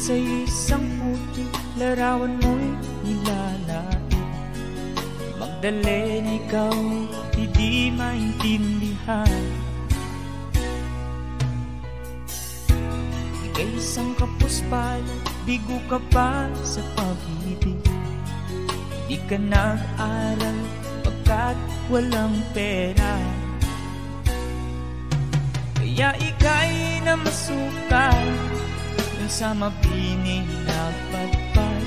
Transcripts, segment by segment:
sa isang puting larawan mo'y nilalait. Magdalena, ikaw hindi maintindihan. Ika'y isang kapuspal, bigo ka pa sa pag-ibig. Di ka nag-aral pagkat walang pera. Kaya ika'y namasukan dun sa mabining na pagpad.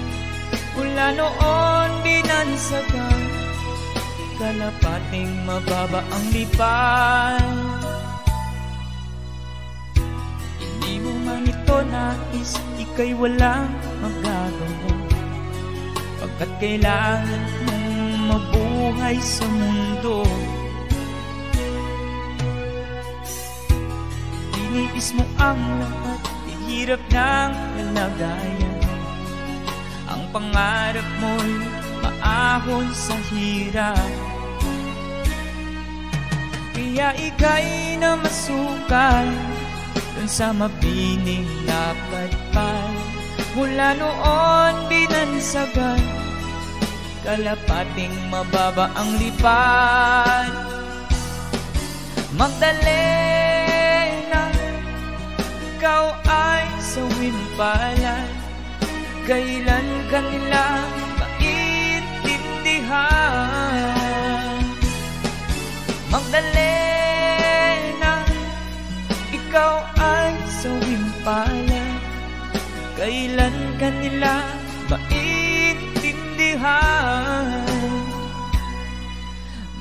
Mula noon binansagan, kalapating mababa ang lipad. Hindi mo man ito nais, ika'y walang magagawa, pagkat kailangan mong mabuhay sa mundo. Iniis mo ang lahat, hirap ng kalagayan. Ang pangarap mo'y maahon sa hirap. Kaya ika'y namasukan dun sa mabining na padpad. Mula noon binansagan, kalapating mababa ang lipad. Magdalena, ikaw ay sawin palad. Kailan ka nila maintindihan? Magdalena, ikaw ay sawin palad. Kailan ka nila maintindihan?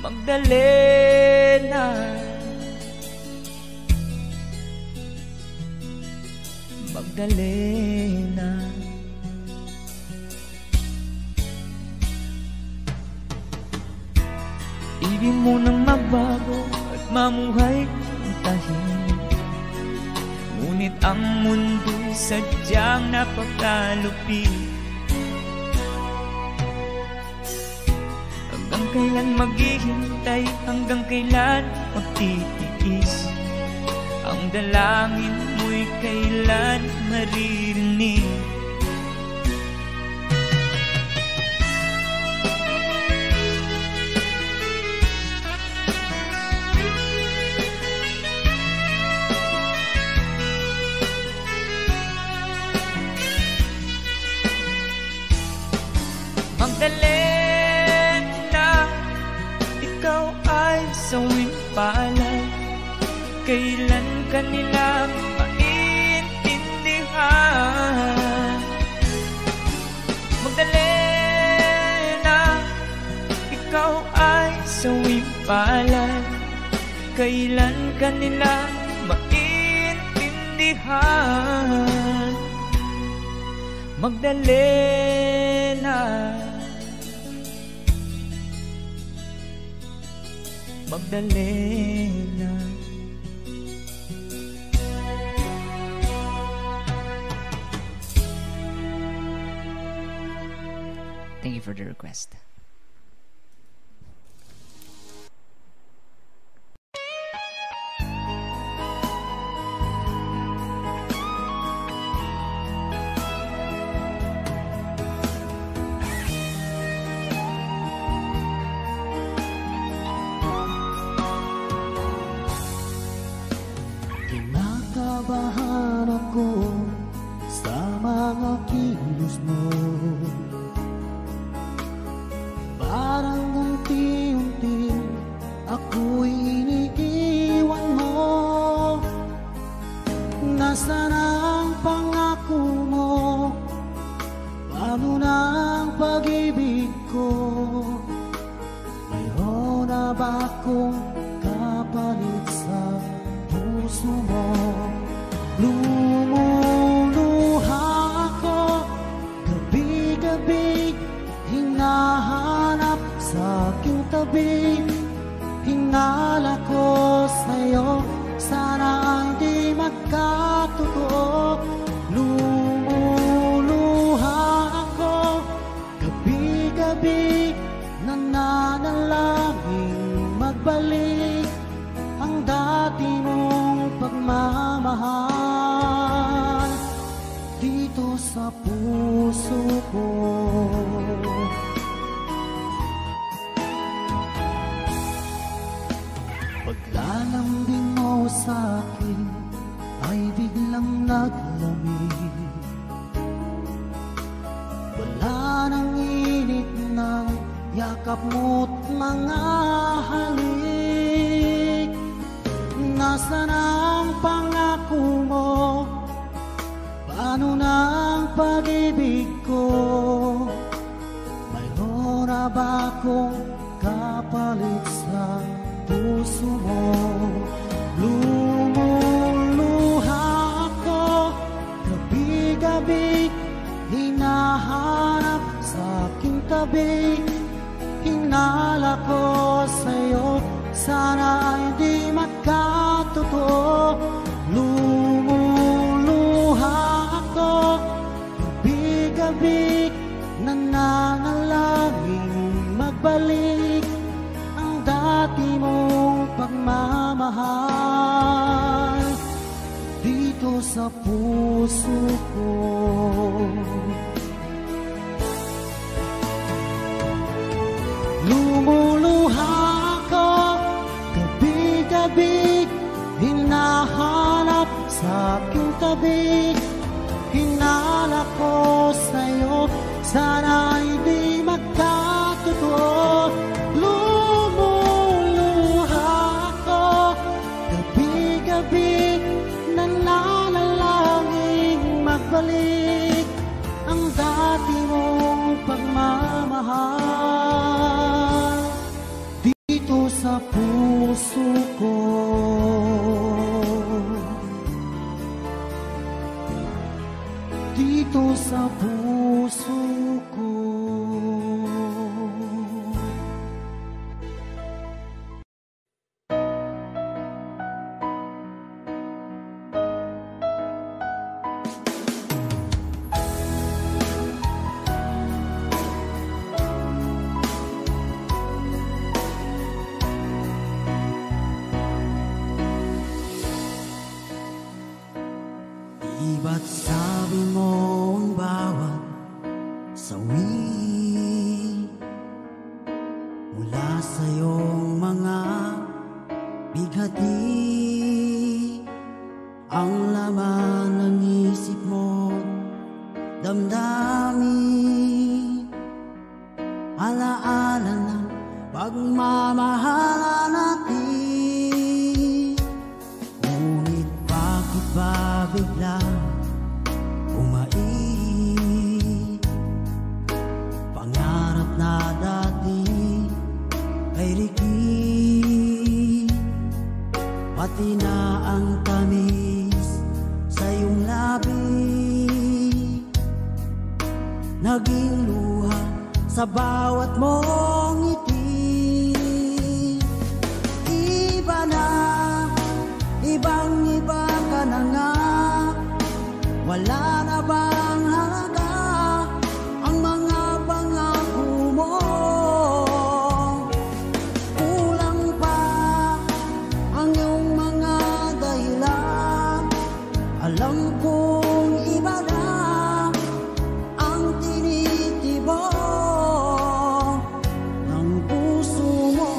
Magdalena, Magdalena. Ibig mo nang mabago at mamuhay ng tahimik, ngunit ang mundo'y sadyang napakalupit. Hanggang kailan maghihintay, hanggang kailan magtitiis? Ang dalangin mo'y kailan maririnig? Magdalena, ikaw ay sawin palad. Kailan ka nila maintindihan? Magdalena, ikaw ay sawin palad. Kailan ka nila maintindihan? Magdalena, Magdalena. Thank you for the request. Kinakabahan ako sa mga kilos mo. Parang unti-unti ako'y iniiwan mo. Nasaan ang pangako mo? Paano na ang pag-ibig ko? Mayroon na ba akong kapalit sa puso mo? Lumuluha ako gabi-gabi, hinahanap sa aking tabi. Hinala ko sa'yo, sana hindi magkatotoo. Lumuluha ako gabi-gabi, nananalangin magbalik ang dati mong pagmamahal dito sa naglamig. Wala nang init ng yakap mo't mga halik. Nasaan ang pangako mo? Paano ng pag-ibig ko? Mayroon na ba akong kapalit sa puso mo? Lumuluha ako, gabi-gabi, hinahanap sa aking tabi. Hinala ko sa'yo, sana ay di magkatotoo. Lumuluha ako, gabi-gabi, nananalangin magbalik ang dati mong pagmamahal dito sa puso ko. Lumuluha ako, gabi-gabi, hinahanap sa aking tabi. Hinala ko sa'yo, sana ay di magkatotoo. Lumuluha ako, gabi-gabi, nananalangin magbalik ang dati mong pagmamahal dito sa puso ko. Dito sa puso ko. Ba't sabi mo ang bawat sawi mula sa iyong mga bighati, ang laman ng isip mo, damdamin, alaala ng pagmamahala natin. Ngunit bakit ba biglang pangarap na dati ay riki, pati na ang tamis sa iyong labi, naging luha sa bawat mong ngiti. Iba na, ibang-iba ka na nga, wala na bang halaga ang mga pangako mo? Kulang pa ang iyong mga dahilan. Alam kong iba na ang tinitibok ng puso mo.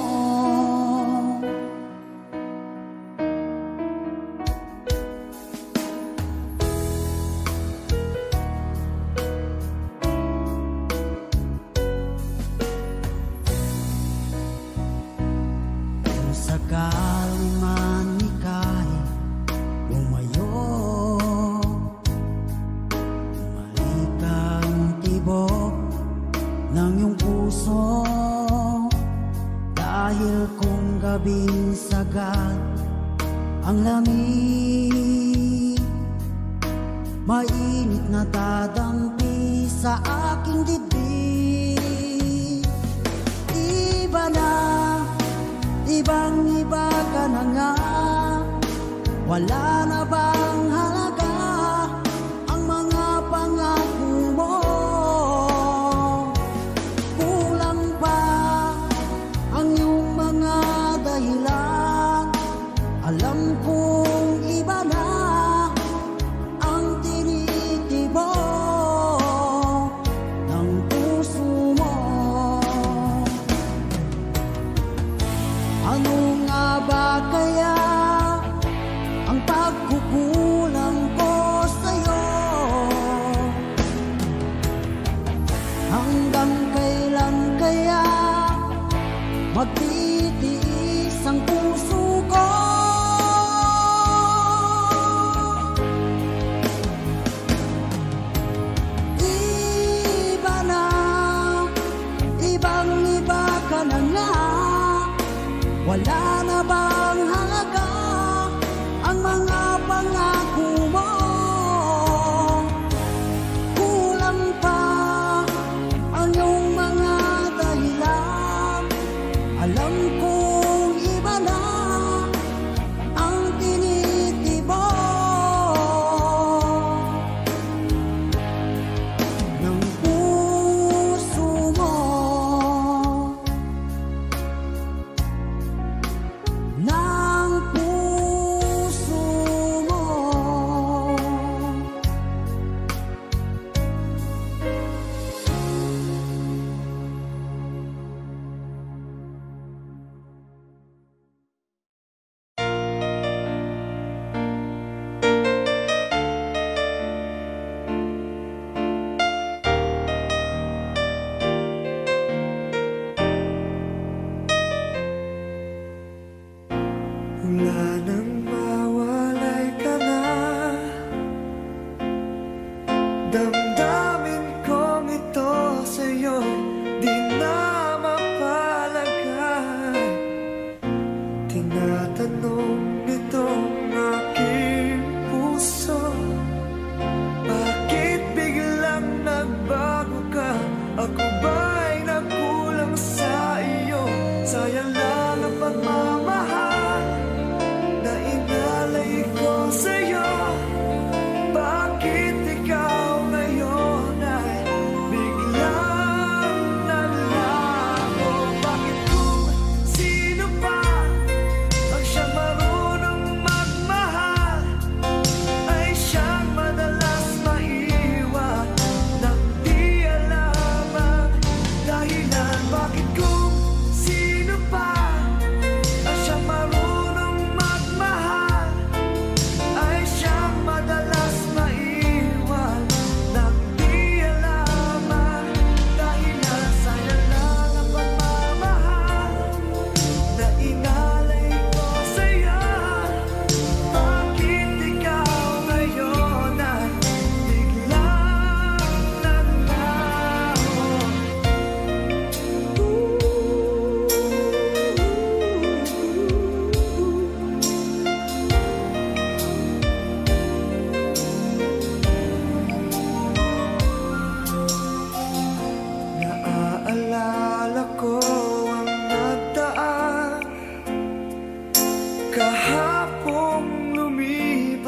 Sakaling man ika'y lumayo, bumalik ang tibok ng iyong puso. Dahil kung gabing sagad ang lamig, mainit na dadampi sa aking dibdib. Iba na, ibang-iba ka na nga, wala na bang halaga ang mga pangako mo? Kulang pa ang iyong mga dahilan. Alam kong iba na ang tinitibok ng puso mo. Ano nga ba kaya ang pagkukulang ko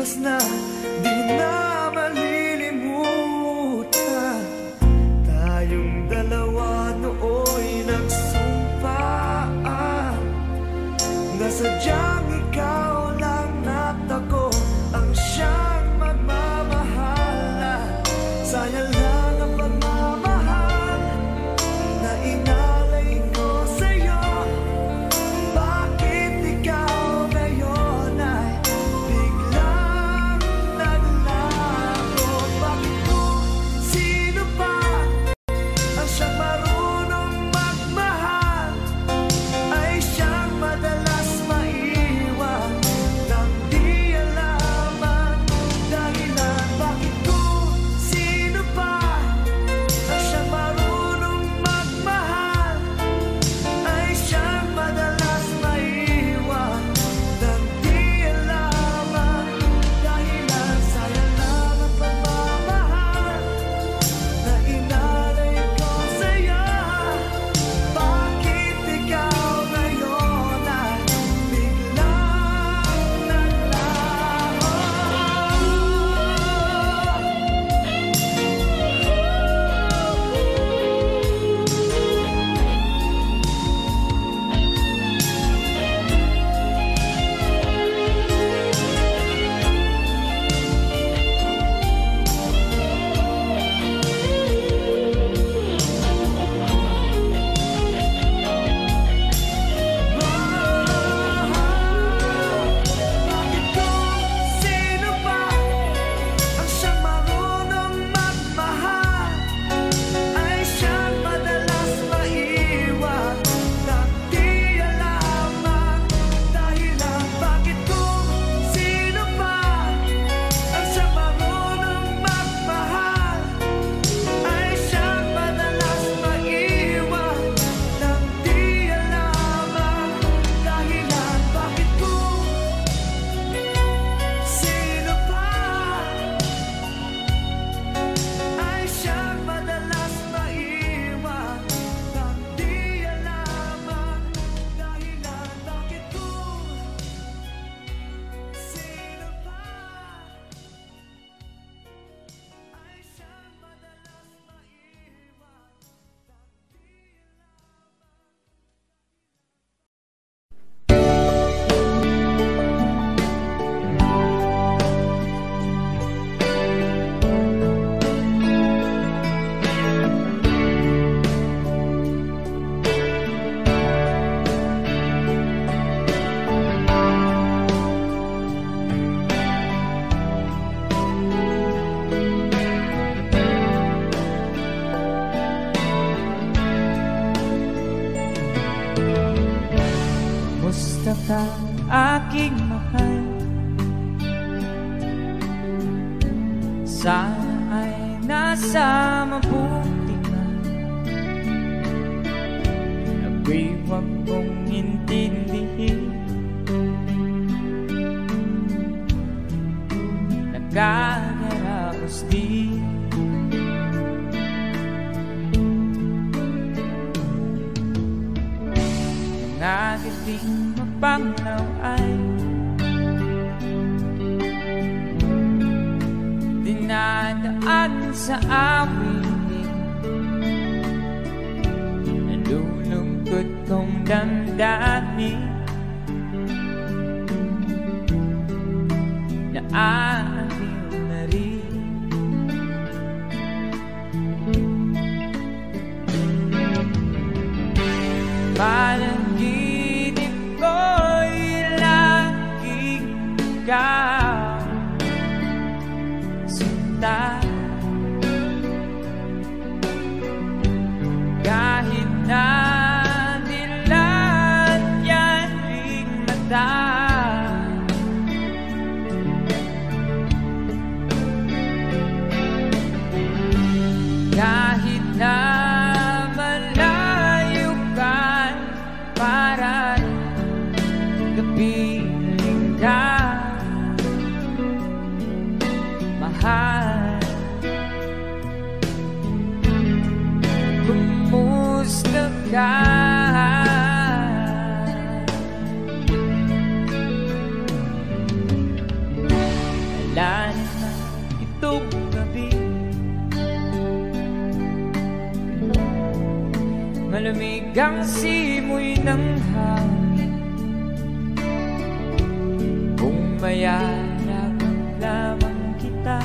lipas na, di na malilimutan. Tayong dalawa nooy nagsumpaan na sadyang ikaw lang at ako ang siyang magmamahala. Sayang lang ang pagmamahal na inalay ko sa'yo. Bakit ikaw ngayon ay biglang naglago? Bakit kung sino pa ang siyang marunong magmahal ay siyang madalas maiwan nang di alam ang dahilan? Bakit kung sino pa ang siyang marunong magmahal ay siyang madalas maiwan nang di alam ang dahilan? Sayang lang ang pagmamahal na inalay ko sa'yo. Bakit ikaw ngayon ay biglang naglaho? Bakit kung sino pa ang siyang marunong magmahal ay siyang madalas maiwan nang di alam ang dahilan? Bakit kung sino pa ang siyang marunong magmahal ay siyang madalas maiwan nang di alam ang dahilan? Bakit kung sino pa ay siyang madalas maiwan nang di alam ang dahilan? Bakit kung sino pa ay siyang madalas maiwan nang di Musta ka, aking mahal? Sana ay nasa mabuti ka. Ako'y huwag mong intindihin. Nagkakaraos din. Ang ating mapanglaw ay dinadaan sa awit. Nalulungkot kong damdamin na aaliw na rin. Panaginip ko'y laging ikaw, sinta. Kahit na dilat yan ring mata, kahit na malayo ka, para kapiling ka, mahal. Kumusta ka? Ilalim na itong gabi, malamig ang simoy ng hangin. Kung mayarap lamang kita,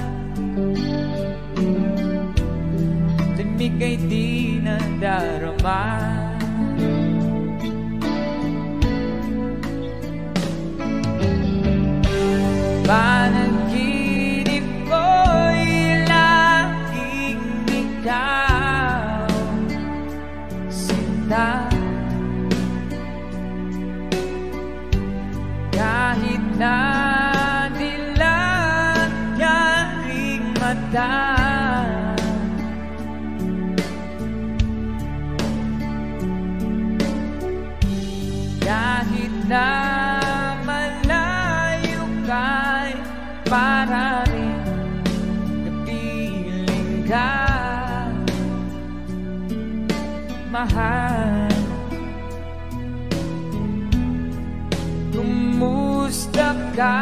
lamig ay di nadarama. Panaginip ko'y laging ikaw, sinta. Kahit na dilat yaring mata, kahit na malayo ka'y para rin napiling ka, mahal. Kumusta ka?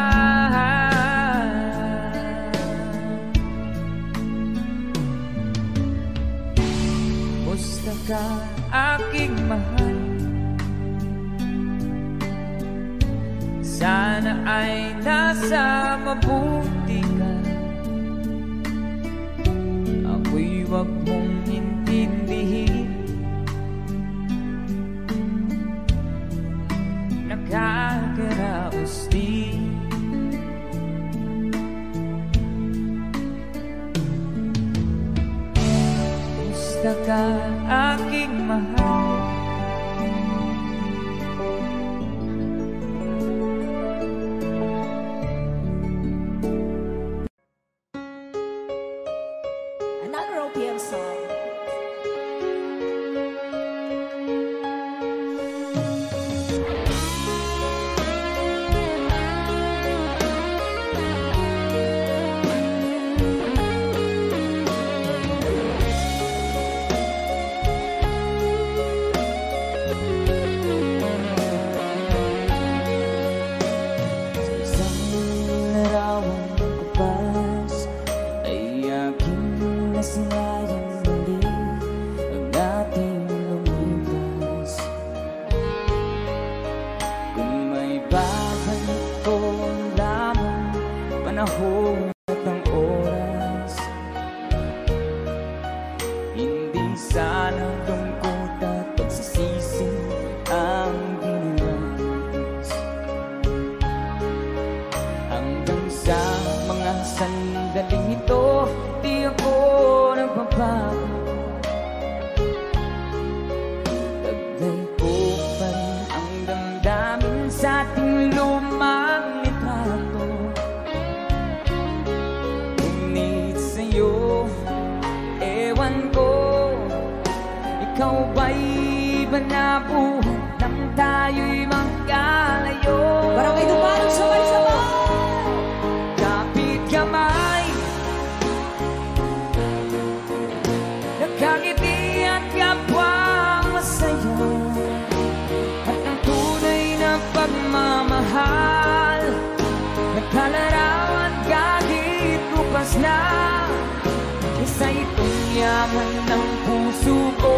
Kumusta ka, aking mahal? Sana ay nasa mabuti ka. Ako'y wag mong intindihin, nakakaraos din. Kumusta ka, aking mahal? Another OPM song. Sinayang muli ang ating lumipas. Kung may babalik ko lamang panahon at ang oras, hindi sana lungkot at pagsisisi ang dinanas. Hanggang sa mga sandaling ito, di ako nagbabago. Taglay ko pa rin ang damdamin sa ating lumang litrato. Ngunit sa'yo, ewan ko, ikaw ba'y iba na buhat nang tayo'y magkalayo? Barangay Dumanog, sabay-sabay! Kapit kamay, nagkangiti at kapwa masaya, at ang tunay na pagmamahal, nagkalarawan kahit lupas na. Isa itong yaman ng puso ko,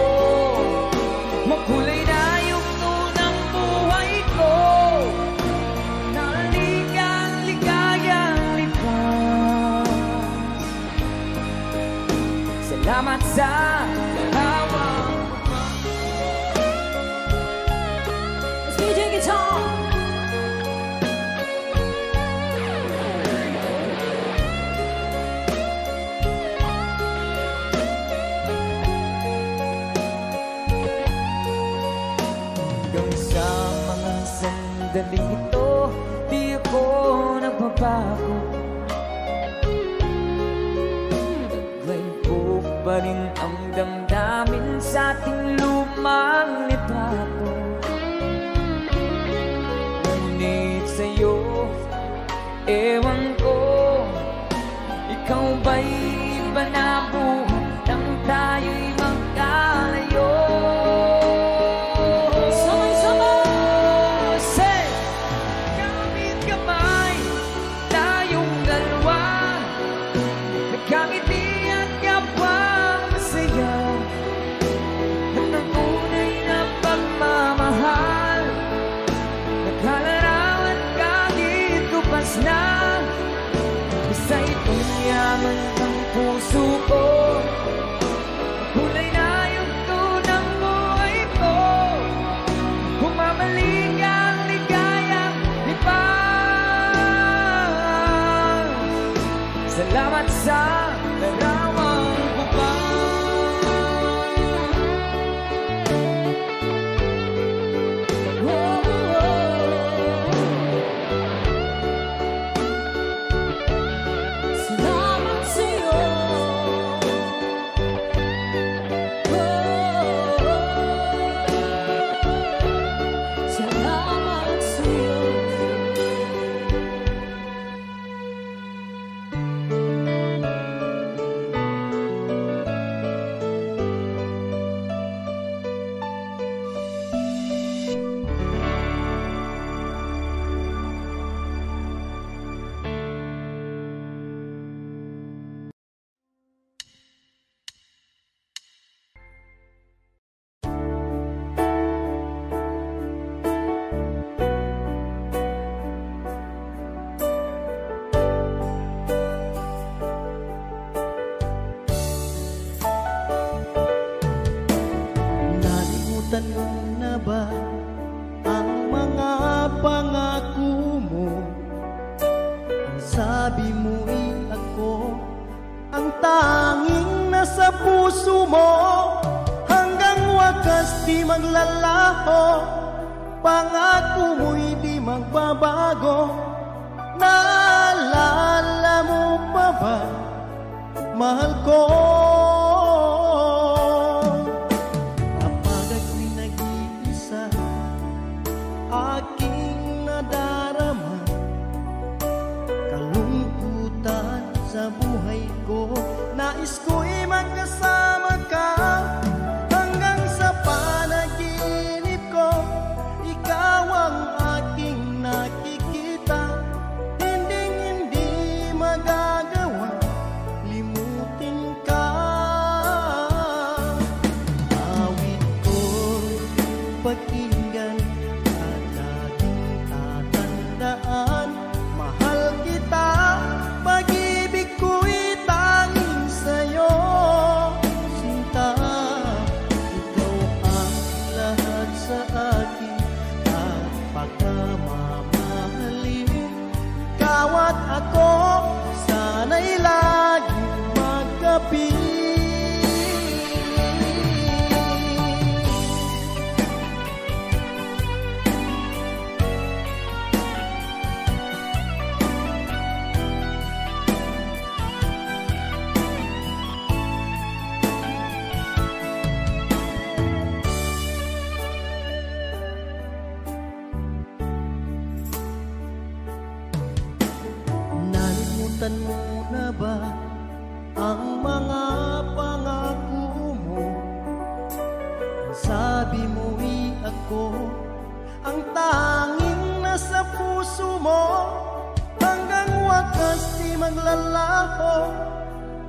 makulay na yugto ng buhay ko, naligang ligayang lipas. Salamat sa dalawa. Let's DJ guitar! Hanggang sa mga sandaling ito, di ako nagbabago. Taglay ko pa rin ang damdamin sa ating lumang litrato. Ngunit sa'yo, ewan ko, ikaw ba'y iba na buhat nang tayo'y magkalayo? Say, kapit kamay, tayong dalawa, sa itong yaman ng puso ko. Kulay na yugto ng buhay ko. Bumabalik ang ligayang lipas. Salamat sa larawang bukas. Salamat sa'yo. Salamat sa'yo. Nalimutan mo na ba ang mga pangako mo? Ang sabi mo'y ako ang tanging nasa puso mo. Hanggang wakas di maglalaho, pangako mo'y di magbabago. Naalala mo pa ba, mahal ko? Kapag ako'y nag-iisa, aking nadarama kalungkutan sa buhay ko. Nais ko'y magkasama ka hanggang sa panaginip ko. Ikaw ang aking nakikita, hindi magagawa limutin ka. Awit ko'y pakinggan at laging tatandaan. Mahal kita, pag-ibig ko'y tanging sa'yo. Sinta, ikaw ang lahat sa akin at pagkamamahalin. Ikaw at ako, sana'y laging magkapit. Nalimutan mo na ba ang mga pangako mo? Ang sabi mo'y ako ang tanging nasa puso mo. Hanggang wakas di maglalaho,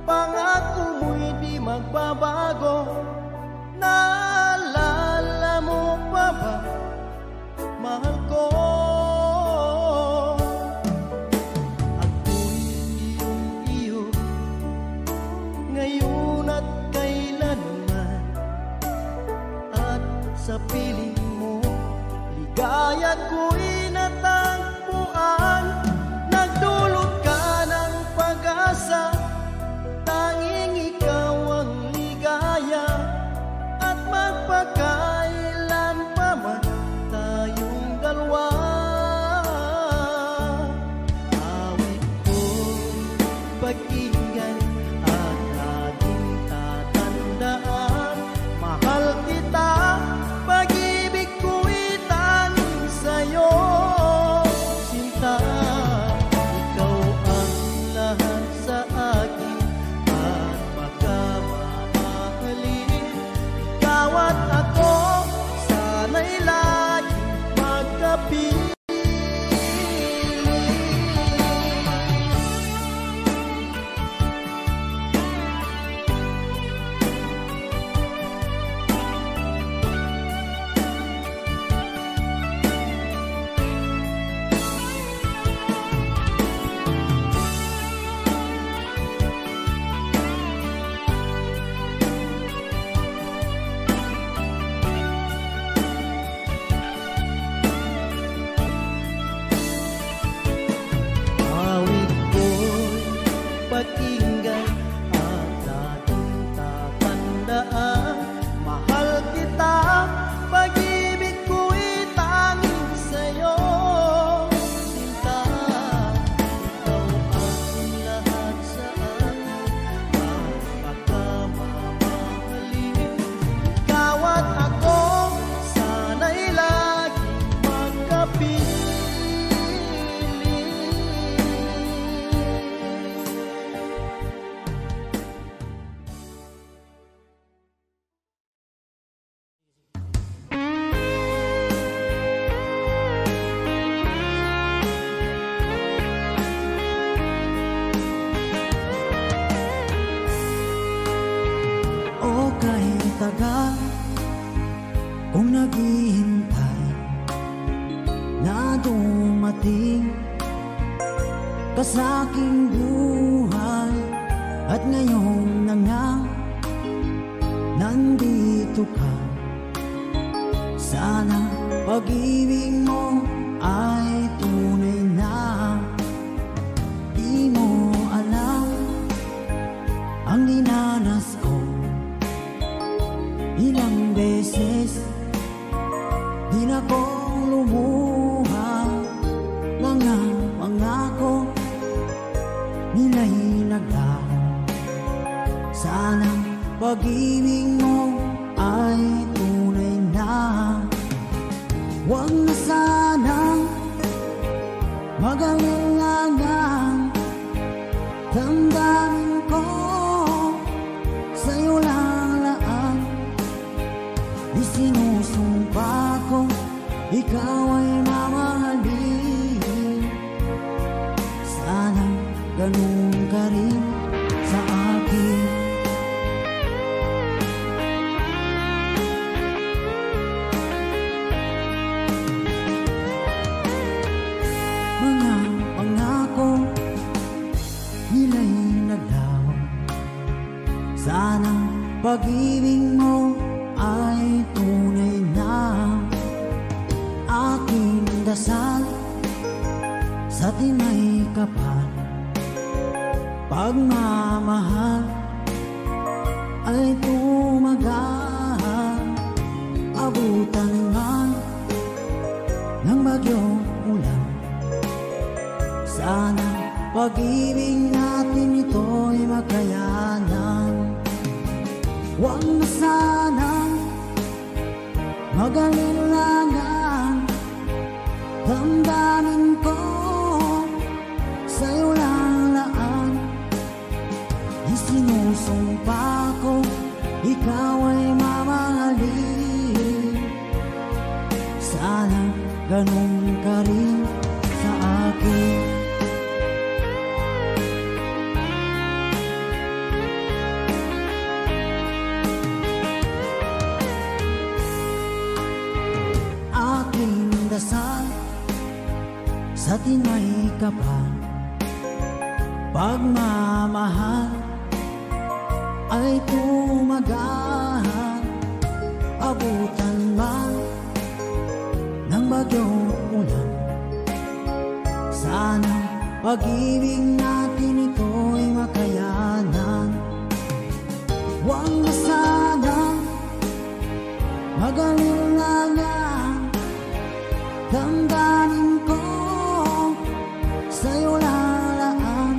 pangako mo'y di magbabago. Naalala mo pa ba, mahal ko? Ako'y iyong-iyo ngayon at kailanman, at sa piling mo ligaya ko'y natagpuan. Nagdulot ka ng pag-asa, tanging ikaw ang ligaya. At ngayon na nga nandito ka. Sana pag-ibig mo ay tunay na. Di mo alam ang dinanas ko. Ilang beses di na kong lumuha. Mga pangako nila'y naglaho. Sana pag-ibig mo ay tunay na. Huwag na sanang mag-alinlangan. Damdamin ko sa'yo lang laan. Isinusumpa ko ikaw ay mamahalin. Sana ganun ka rin sa akin. Mga pangako nila'y naglaho. Sana pag-ibig mo ay tunay na. Aking dasal sa tinay kapal, pagmamahal ay tumagal. Abutan man ng bagyong ulan. Sana pag-ibig natin ito'y makayanan. Huwag na sanang mag-alinlangan. Damdamin ko sa'yo lang laan. Isinusumpa ko ikaw ay mamahalin. Sana ganun ka rin sa akin. Aking dasal sa tinay kapal, pagmamahal ay tumagal. Abutan man ng bagyong ulan. Sana pag-ibig natin ito'y makayanan. Huwag na sana mag-alinlangan. Damdamin ko sa'yo lalaan.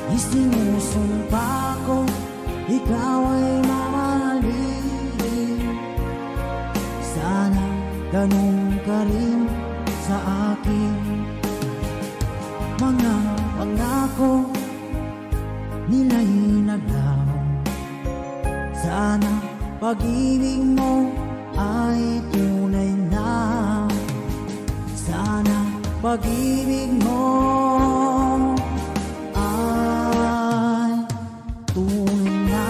Isinusumpa ko ikaw ay mamahalin. Sana ganun ka rin sa akin. Mga pangako nila'y naglaho. Sana pag-ibig mo ay tunay na. Sana pag-ibig mo ay tunay na.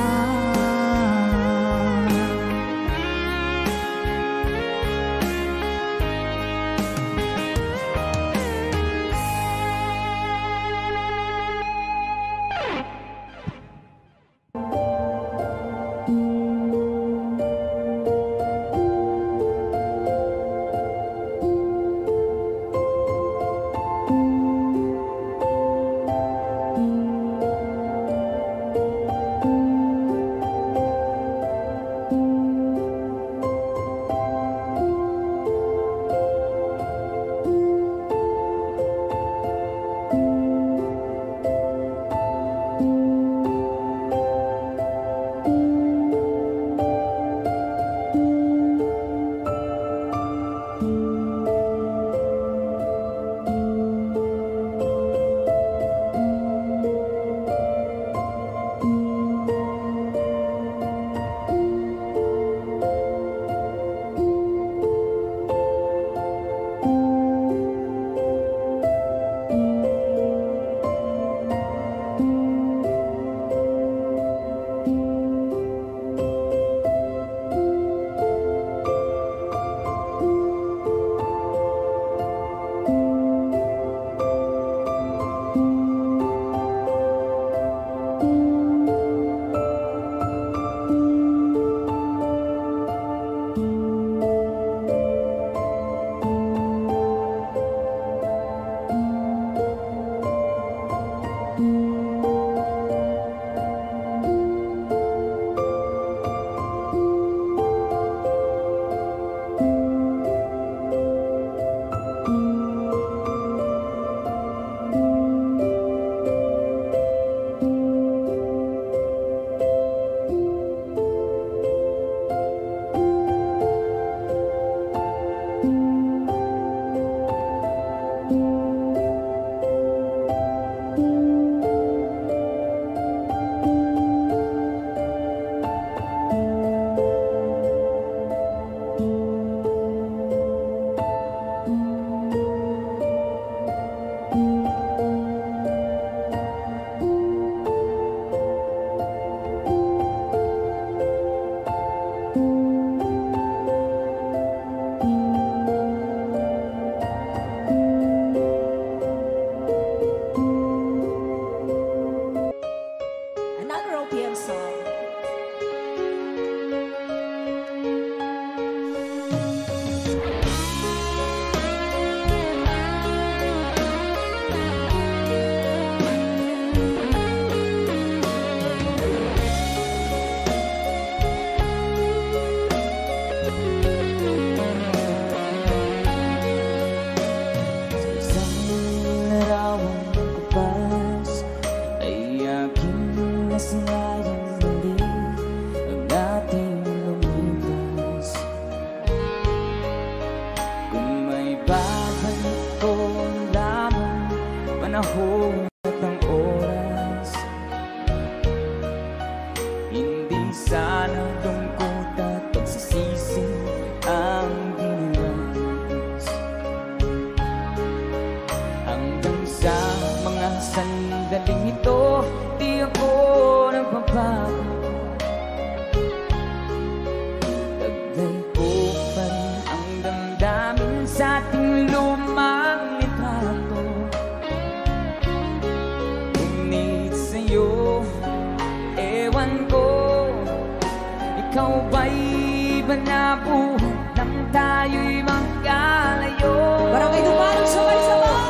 Ikaw ba'y banabuhan nang tayo'y magkalayo? Barangay Dumarang sabay-sabay.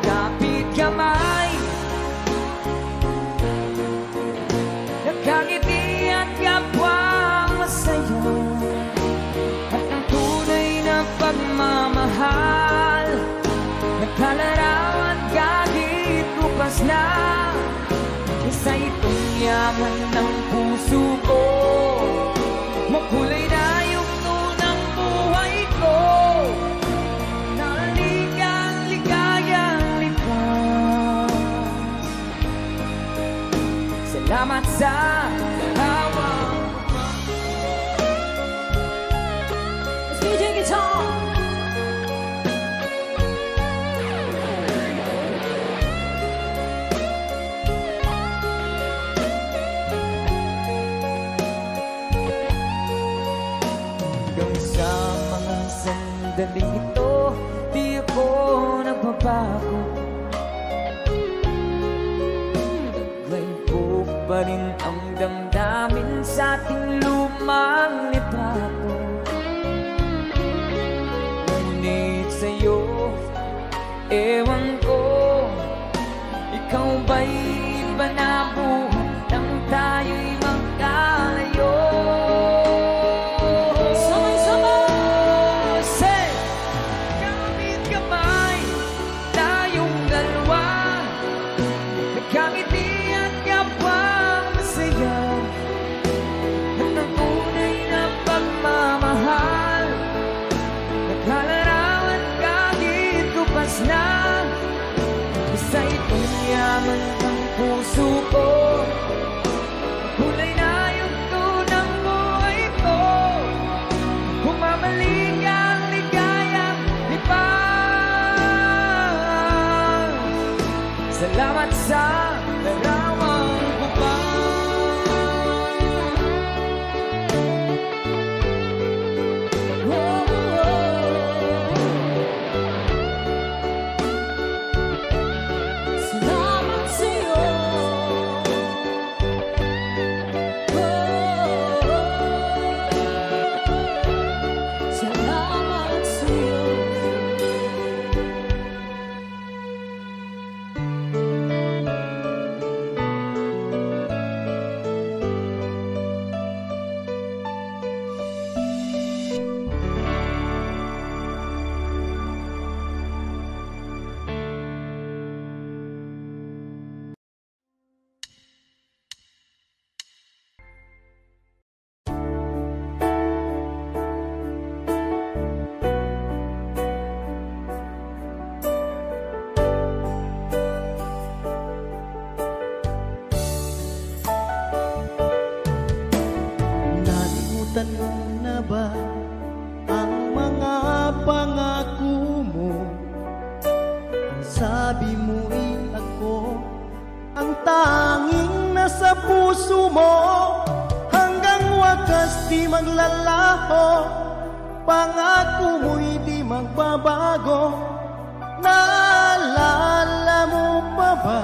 Kapit kamay, nakangiti at kapwang masaya, at ang tunay na pagmamahal, nagkalarawan kahit bukas na. Isa itong yaman ng puso ko, makulay na yung tunang buhay ko, naligang ligayang lipas. Salamat sa hawak. Let's DJ guitar. Sandaling ito, di ako nagbabago. Naglay pa rin ang damdamin sa ating lumang litrato. Ngunit sa'yo, ewan ko, ikaw ba'y banabuhan nang tayo'y magkalayo? Isa itong yaman ng puso ko, kulay na yung tunang buhay ko, bumabalik ang ligayang lipas. Salamat sa larawang ko pa. Nalimutan mo na ba ang mga pangako mo? Ang sabi mo'y ako ang tanging nasa puso mo, hanggang wakas di maglalaho. Pangako mo'y di magbabago. Naalala mo pa ba,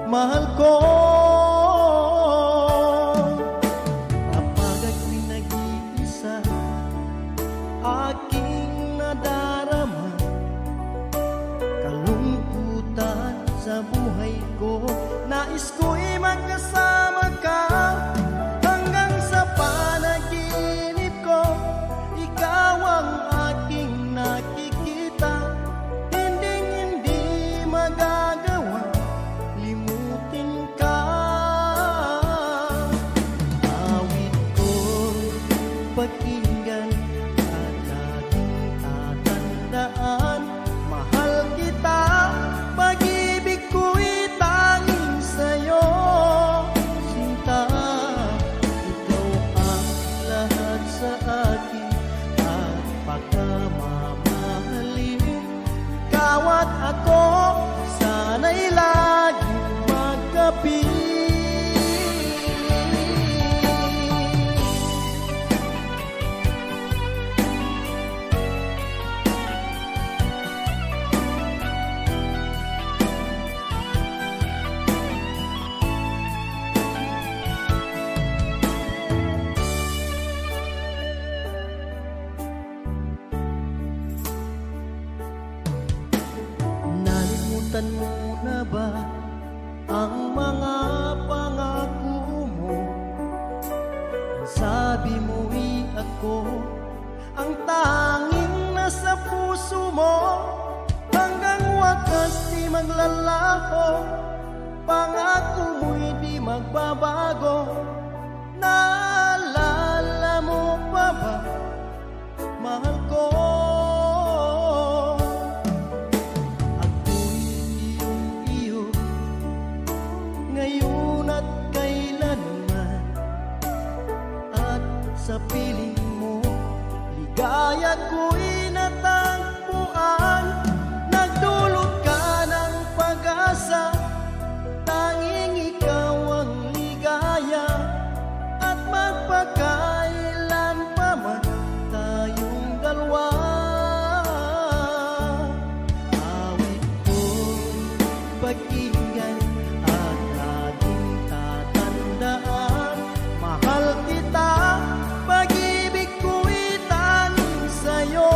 mahal ko? Aking nadarama, kalungkutan sa buhay ko. Nais ko'y magkasama ka hanggang sa panaginip ko. Ikaw ang aking nakikita, hindi magagawa limutin ka. Awit ko pakinggan, mahal kita, pag-ibig ko'y tanging sa'yo, sinta. maglalaho, pangako mo'y di magbabago. Naalala mo pa ba, mahal ko? Ako'y iyong-iyo, ngayon at kailanman. At sa piling mo, ligaya ko'y natagpuan. Nagdulot ka ng pag-asa, tanging ikaw ang ligaya. At magpakailan pa man tayong dalawa. Awit ko'y pakinggan at laging tatandaan. Mahal kita, pag-ibig ko'y tanging sa'yo.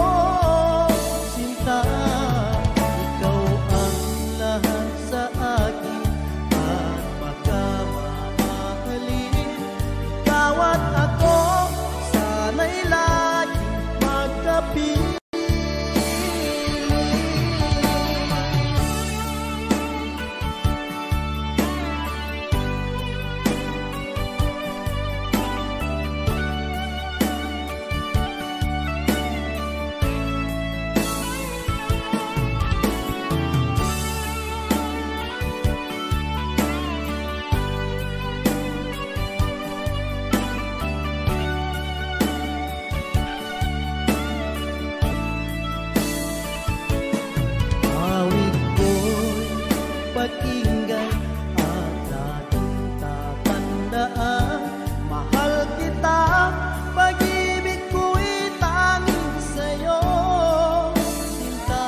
Sinta, ikaw ang lahat sa akin at pagkamamahalin. Ikaw at ako, sana'y laging magkapiling. Awit ko'y pakinggan at laging tatandaan. Mahal kita, pag-ibig ko'y tanging sa'yo. Sinta,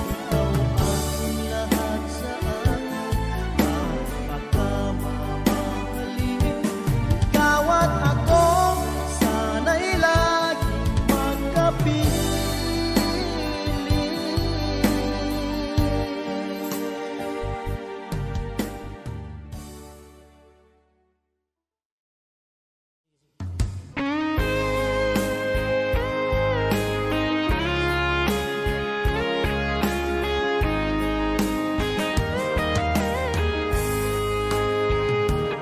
ikaw ang lahat sa akin at pagkamamahalin. Ikaw at ako, sana'y laging magkapiling.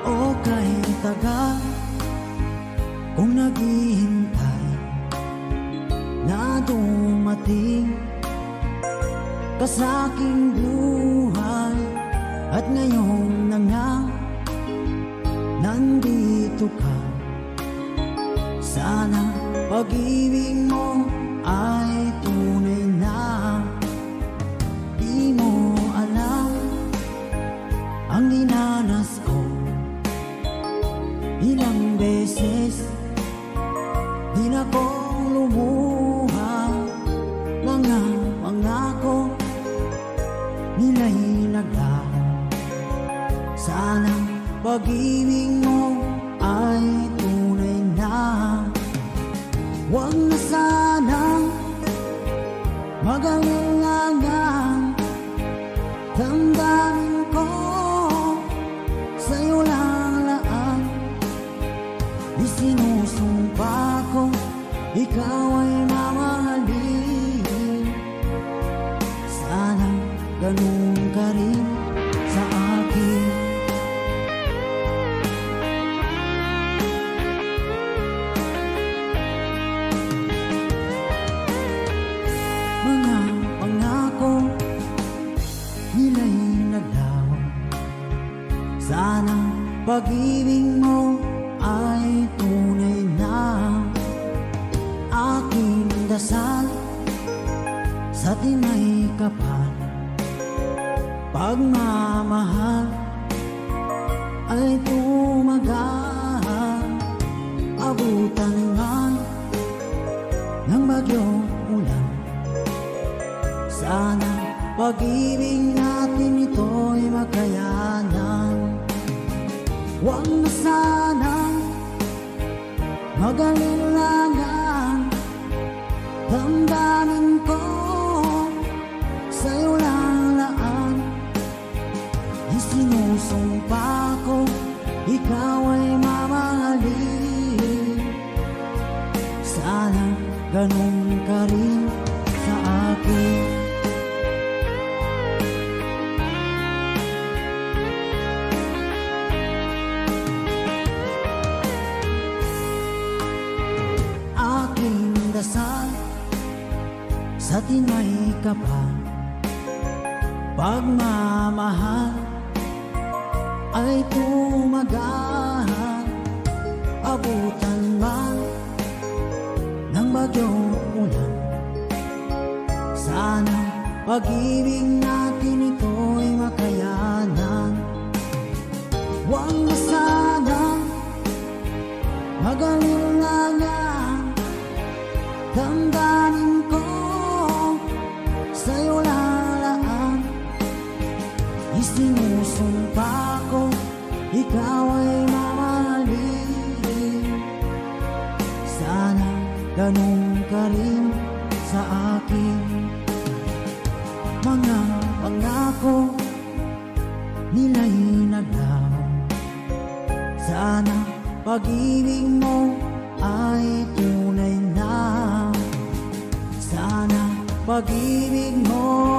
O kahit tagal kung naghihintay na dumating ka sa aking buhay, at ngayon na nga nandito ka. Sana pag-ibig mo ay tunay na. Di mo alam ang dinanas ko. Ilang beses di na kong lumuha. Mga pangako nila'y naglaho. Sana pag-ibig mo ay tunay na. Huwag na sanang mag-alinlangan. Damdamin ko sa'yo lang laan. Isinusumpa ko, ikaw ay mamahalin. Sana ganun ka rin sa akin. Mga pangako nila'y naglaho. Sana pag-ibig mo ay tunay na. Aking dasal sa tinay kapal, pagmamahal ay tumagal. Abutan nga ng bagyong ulan. Sana pag-ibig natin ito'y makayanan. Huwag na sanang mag-alinlangan. Damdamin ko sa'yo lang laan. Isinusumpa ko, ikaw ay mamahalin. Sana ganun ka rin sa akin. atin may kapal, pagmamahal ay tumagal. Abutan man ng bagyong ulan, sana pag-ibig natin ito'y makayanan. Huwag na sana magalingangan, damdamin ko sa'yo lalaan. Isinusumpa ko, ikaw ay mamahalin. Sana ganun ka rin sa akin. Mga pangako nila'y naglaho, sana pag-ibig mo ay tunay na. Sana pag-ibig mo